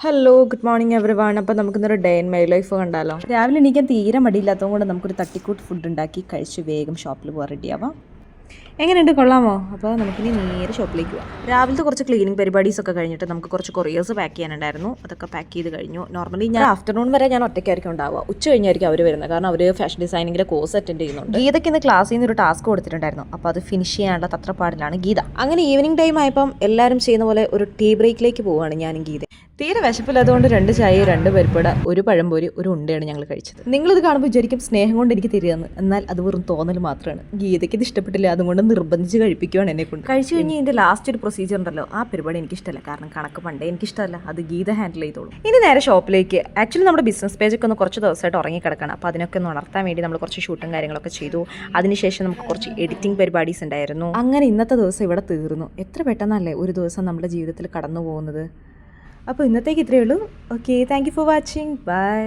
Hello good morning every one. അപ്പോൾ നമുക്കിന്നൊരു day in my life കണ്ടാലോ. രാവിലെ എണീക്കാൻ തീരെ മടിയില്ലാത്തതുകൊണ്ട് നമുക്കൊരു തട്ടിക്കൂട്ട് ഫുഡ് ഉണ്ടാക്കി കഴിച്ച് വേഗം ഷോപ്പിൽ പോകാൻ റെഡിയാവാം. എങ്ങനെയുണ്ട്, കൊള്ളാമോ? അപ്പോൾ നമുക്കിനി നേരെ ഷോപ്പിലേക്ക് പോകാം. രാവിലത്തെ കുറച്ച് ക്ലീനിങ് പരിപാടീസൊക്കെ കഴിഞ്ഞിട്ട് നമുക്ക് കുറച്ച് കൊറിയേഴ്സ് പാക്ക് ചെയ്യാനുണ്ടായിരുന്നു. അതൊക്കെ പാക്ക് ചെയ്ത് കഴിഞ്ഞു. നോർമലി ഞാൻ ആഫ്റ്റർനൂൺ വരെ ഞാൻ ഒറ്റയ്ക്കായിരിക്കും ഉണ്ടാവുക. ഉച്ച കഴിഞ്ഞായിരിക്കും അവർ വരുന്നത്. കാരണം അവർ ഫാഷൻ ഡിസൈനിങ്ങിൻ്റെ കോഴ്സ് അറ്റൻഡ് ചെയ്യുന്നുണ്ട്. ഗീതയ്ക്ക് ഇന്ന് ക്ലാസ്സിൽ നിന്ന് ഒരു ടാസ്ക് കൊടുത്തിട്ടുണ്ടായിരുന്നു. അപ്പോൾ അത് ഫിനിഷ് ചെയ്യാനുള്ള തത്രപ്പാടിലാണ് ഗീത. അങ്ങനെ ഈവനിങ് ടൈം ആയപ്പം എല്ലാവരും ചെയ്യുന്ന പോലെ ഒരു ടീ ബ്രേക്കിലേക്ക് പോവുകയാണ് ഞാനും ഗീത. തീരെ വിശപ്പില്ലാത്തതുകൊണ്ട് 2 ചായയും 2 പരിപ്പട, ഒരു പഴംപൊരി, ഒരു ഉണ്ടയാണ് ഞങ്ങൾ കഴിച്ചത്. നിങ്ങളിത് കാണുമ്പോൾ വിചാരിക്കും സ്നേഹം കൊണ്ട് എനിക്ക് തരികയെന്ന്. എന്നാൽ അത് വെറും തോന്നൽ മാത്രമാണ്. ഗീതയ്ക്ക് ഇത് ഇഷ്ടപ്പെട്ടില്ല, അതുകൊണ്ട് നിർബന്ധിച്ച് കഴിപ്പിക്കുകയാണ് എന്നെ കൊണ്ട്. കഴിച്ചു കഴിഞ്ഞ് ഇതിൻ്റെ ലാസ്റ്റ് ഒരു പ്രൊസീജിയർ ഉണ്ടല്ലോ, ആ പരിപാടി എനിക്കിഷ്ടമല്ല. കാരണം കണക്ക് പണ്ടേ എനിക്കിഷ്ടമല്ല, അത് ഗീത ഹാൻഡിൽ ചെയ്തോളൂ. ഇനി നേരെ ഷോപ്പിലേക്ക്. ആക്ച്വലി നമ്മുടെ ബിസിനസ് പേജൊക്കെ ഒന്ന് കുറച്ച് ദിവസമായിട്ട് ഉറങ്ങിക്കിടക്കണം. അപ്പോൾ അതിനൊക്കെ ഒന്ന് ഉണർത്താൻ വേണ്ടി നമ്മൾ കുറച്ച് ഷൂട്ടും കാര്യങ്ങളൊക്കെ ചെയ്തു. അതിനുശേഷം നമുക്ക് കുറച്ച് എഡിറ്റിംഗ് പരിപാടീസ് ഉണ്ടായിരുന്നു. അങ്ങനെ ഇന്നത്തെ ദിവസം ഇവിടെ തീർന്നു. എത്ര പെട്ടെന്നല്ലേ ഒരു ദിവസം നമ്മുടെ ജീവിതത്തിൽ കടന്നു പോകുന്നത്. അപ്പോൾ ഇന്നത്തേക്ക് ഇത്രയേ ഉള്ളൂ. Okay, thank you for watching. By.